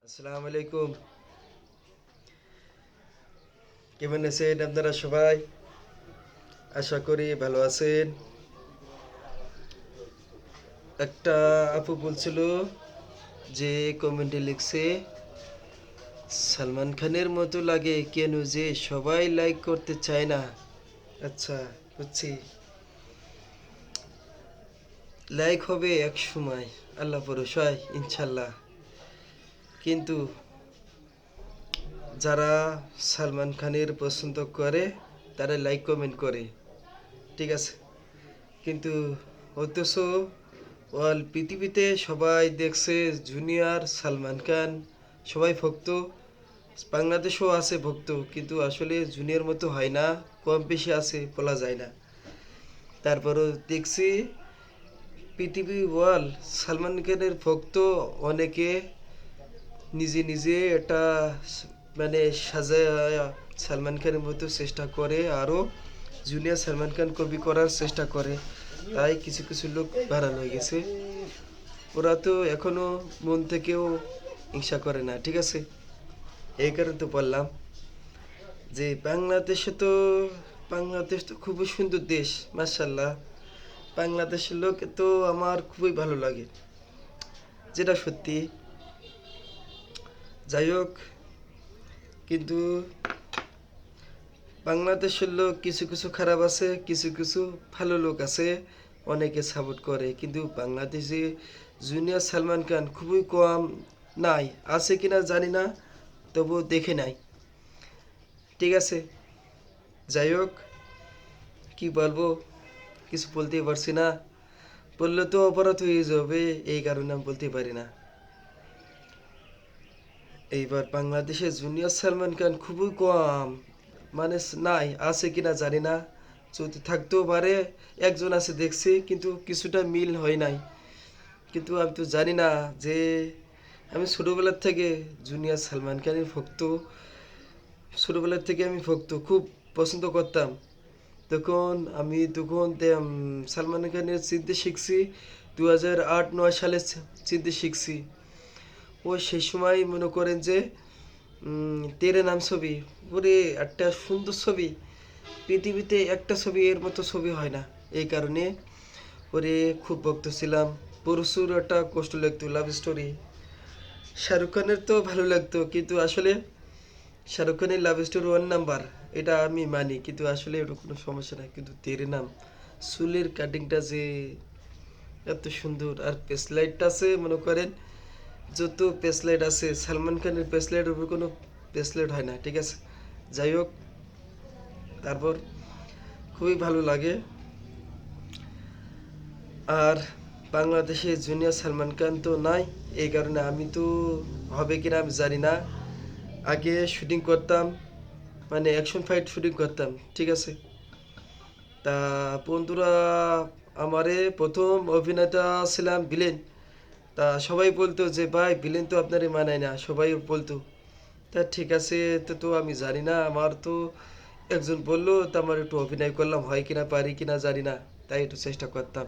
আসসালামু আলাইকুম। কেমন আছেন আপনারা সবাই? আশা করি ভালো আছেন। একটা আপু বলছিল যে কমেন্টে লিখছে, সালমান খানের মতো লাগে কেন যে সবাই লাইক করতে চায় না। আচ্ছা, বুঝছি। লাইক হবে এক সময়, আল্লাহ ভরসায় ইনশাল্লাহ। কিন্তু যারা সালমান খানের পছন্দ করে তারা লাইক কমেন্ট করে, ঠিক আছে। কিন্তু অথচ অল পৃথিবীতে সবাই দেখছে জুনিয়র সালমান খান, সবাই ভক্ত। বাংলাদেশেও আছে ভক্ত, কিন্তু আসলে জুনিয়র মতো হয় না, কম বেশি আছে বলা যায় না। তারপরও দেখছি পৃথিবী ওয়াল সালমান খানের ভক্ত অনেকে নিজে নিজে এটা মানে সাজায় সালমান খানের মতো চেষ্টা করে, আরও জুনিয়র সালমান খান কপি করার চেষ্টা করে। তাই কিছু কিছু লোক ভাইরাল হয়ে গেছে। ওরা তো এখনো মন থেকেও হিংসা করে না, ঠিক আছে। এই কারণে তো বললাম যে বাংলাদেশ তো খুবই সুন্দর দেশ, মাশাল্লাহ। বাংলাদেশের লোক তো আমার খুবই ভালো লাগে, যেটা সত্যি। যাই হোক, কিন্তু বাংলাদেশের লোক কিছু কিছু খারাপ আছে, কিছু কিছু ভালো লোক আছে, অনেকে সাপোর্ট করে। কিন্তু বাংলাদেশে জুনিয়র সালমান খান খুবই কম, নাই, আছে কিনা জানি না, তবু দেখে নাই, ঠিক আছে। যাই হোক, কি বলবো, কিছু বলতে পারছি না। বললে তো অপরাধ হয়ে যাবে, এই কারণে আমি বলতে পারি না। এইবার বাংলাদেশে জুনিয়র সালমান খান খুবই কম, মানে নাই, আছে কিনা জানি না। যদি থাকতেও পারে, একজন আছে দেখছি, কিন্তু কিছুটা মিল হয় নাই। কিন্তু আমি তো জানি না যে আমি ছোটোবেলার থেকে জুনিয়র সালমান খানের ভক্ত। ছোটোবেলার থেকে আমি ভক্ত, খুব পছন্দ করতাম। তখন সালমান খানের চিনতে শিখছি 2008-9 সালে চিনতে শিখছি। ও সেই সময় মনে করেন যে তেরে নাম ছবি, ওরে একটা সুন্দর ছবি, পৃথিবীতে একটা ছবি এর মতো ছবি হয় না। এই কারণে ওরে খুব ভক্ত ছিলাম। প্রচুর একটা কষ্ট লাগতো, লাভ স্টোরি। শাহরুখ খানের তো ভালো লাগতো, কিন্তু আসলে শাহরুখ খানের লাভ স্টোরি 1 নাম্বার, এটা আমি মানি, কিন্তু আসলে ওটা কোনো সমস্যা নাই। কিন্তু তেরে নাম, চুলের কাটিংটা যে এত সুন্দর, আর পেসলাইটটা আছে মনে করেন, যত পেসলাইট আছে সালমান খানের পেসলাইটের উপর কোনো পেসলাইট হয় না, ঠিক আছে। যাই হোক, তারপর খুবই ভালো লাগে। আর বাংলাদেশে জুনিয়র সালমান খান তো নাই, এই কারণে আমি তো হবে কিনা আমি জানি না। আগে শুটিং করতাম, মানে অ্যাকশন ফাইট শুটিং করতাম, ঠিক আছে। তা বন্ধুরা, আমারে প্রথম অভিনেতা ছিলাম ভিলেন। তা সবাই বলতো যে ভাই ভিলেন তো আপনারই মানায় না, সবাই বলতো। তা ঠিক আছে, তো তো আমি জানি না, আমার তো একজন বললো, তা আমার একটু অভিনয় করলাম, হয় কিনা পারি কিনা জানি না, তাই একটু চেষ্টা করতাম।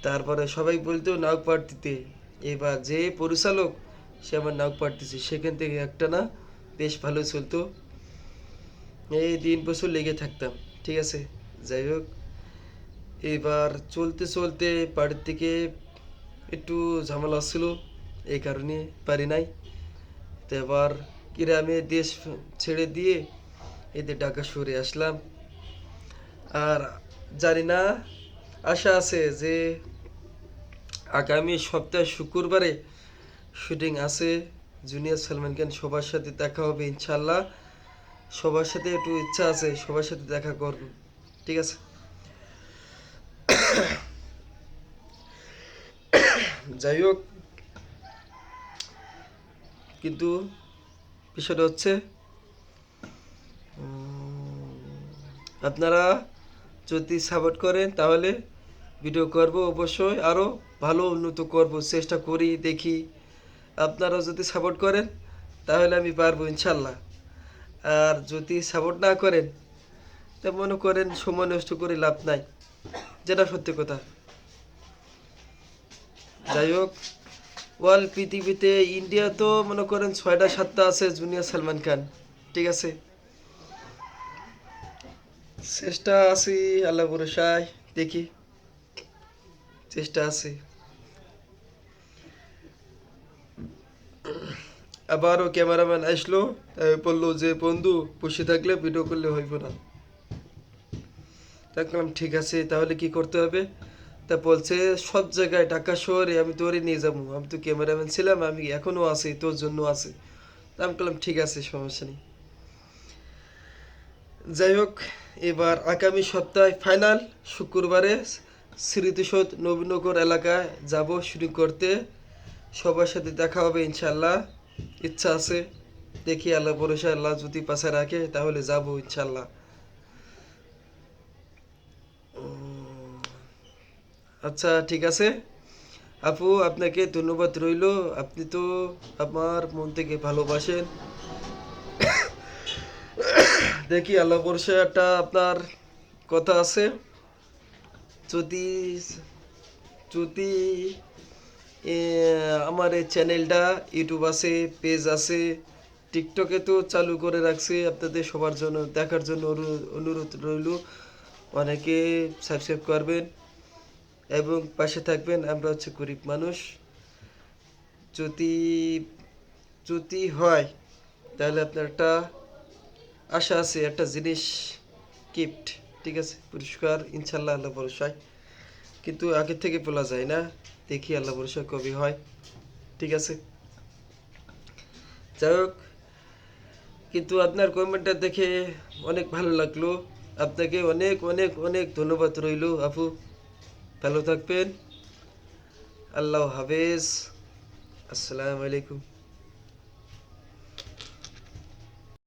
তারপরে সবাই বলতো নায়ক পাঠ দিতে। এবার যে পরিচালক, সে আমার নায়ক পাঠ দিছে, সেখান থেকে একটা না বেশ ভালো চলতো। এই 3 বছর লেগে থাকতাম, ঠিক আছে। যাই হোক, এবার চলতে চলতে বাড়ির থেকে একটু ঝামেলা ছিল, এই কারণে পারি নাই। তো এবার গ্রামে দেশ ছেড়ে দিয়ে এদের ঢাকা শহরে আসলাম। আর জানি না, আশা আছে যে আগামী সপ্তাহে শুক্রবারে শুটিং আছে জুনিয়র সালমান খান, সবার সাথে দেখা হবে ইনশাল্লাহ। সবার সাথে একটু ইচ্ছা আছে, সবার সাথে দেখা করব, ঠিক আছে। যাই হোক, কিন্তু বিষয়টা হচ্ছে আপনারা যদি সাপোর্ট করেন তাহলে ভিডিও করব অবশ্যই, আরও ভালো উন্নত করব, চেষ্টা করি, দেখি। আপনারা যদি সাপোর্ট করেন তাহলে আমি পারবো ইনশাল্লাহ। আর যদি সাপোর্ট না করেন, তা মনে করেন সময় নষ্ট করে লাভ নাই, যেটা সত্যি কথা। যাই হোক, ওয়ার্ল্ড পৃথিবীতে ইন্ডিয়া তো মনে করেন 6টা 7টা আছে জুনিয়র সালমান খান, ঠিক আছে। চেষ্টা আছি, আল্লাহ ভরসায় দেখি, চেষ্টা আছে। আবারও ক্যামেরাম্যান আসলো, বললো যে বন্ধু বসে থাকলে ভিডিও করলে হইব না। দেখলাম ঠিক আছে, তাহলে কি করতে হবে? তা বলছে সব জায়গায় ঢাকা শহরে আমি তোরে নিয়ে যাবো, আমি তো ক্যামেরাম্যান ছিলাম, আমি এখনো আছি, তোর জন্য আছে। তা আমি বললাম ঠিক আছে, সমস্যা নেই। যাই হোক, এবার আগামী সপ্তাহে ফাইনাল শুক্রবারে স্মৃতিসৌধ নবীনগর এলাকায় যাব শুটিং করতে। সবার সাথে দেখা হবে ইনশাল্লাহ, ইচ্ছা আছে। দেখি আল্লাহ ভরসা, আল্লাহ যদি পাশে রাখে তাহলে যাব ইনশাল্লাহ। আচ্ছা ঠিক আছে আপু, আপনাকে ধন্যবাদ রইলো। আপনি তো আমার মন থেকে ভালোবাসেন। দেখি আল্লাহ ভরসা, একটা আপনার কথা আছে, যদি যদি আমার এই চ্যানেলটা ইউটিউব আছে, পেজ আছে, টিকটকে তো চালু করে রাখছে, আপনাদের সবার জন্য দেখার জন্য অনুরোধ রইল। অনেকে সাবস্ক্রাইব করবেন এবং পাশে থাকবেন। আমরা হচ্ছে গরিব মানুষ, যদি যদি হয় তাহলে আপনার একটা আশা আছে, একটা জিনিস গিফট, ঠিক আছে, পুরস্কার ইনশাল্লাহ আল্লাহ ভরসায়, কিন্তু আগে থেকে বলা যায় না। দেখি আল্লাহ ভরসা কবে হয়, ঠিক আছে। যাই হোক, কিন্তু আপনার কমেন্টটা দেখে অনেক ভালো লাগলো। আপনাকে অনেক অনেক অনেক ধন্যবাদ রইল আপু। ভালো থাকবেন। আল্লাহ হাফেজ। আসসালামু আলাইকুম।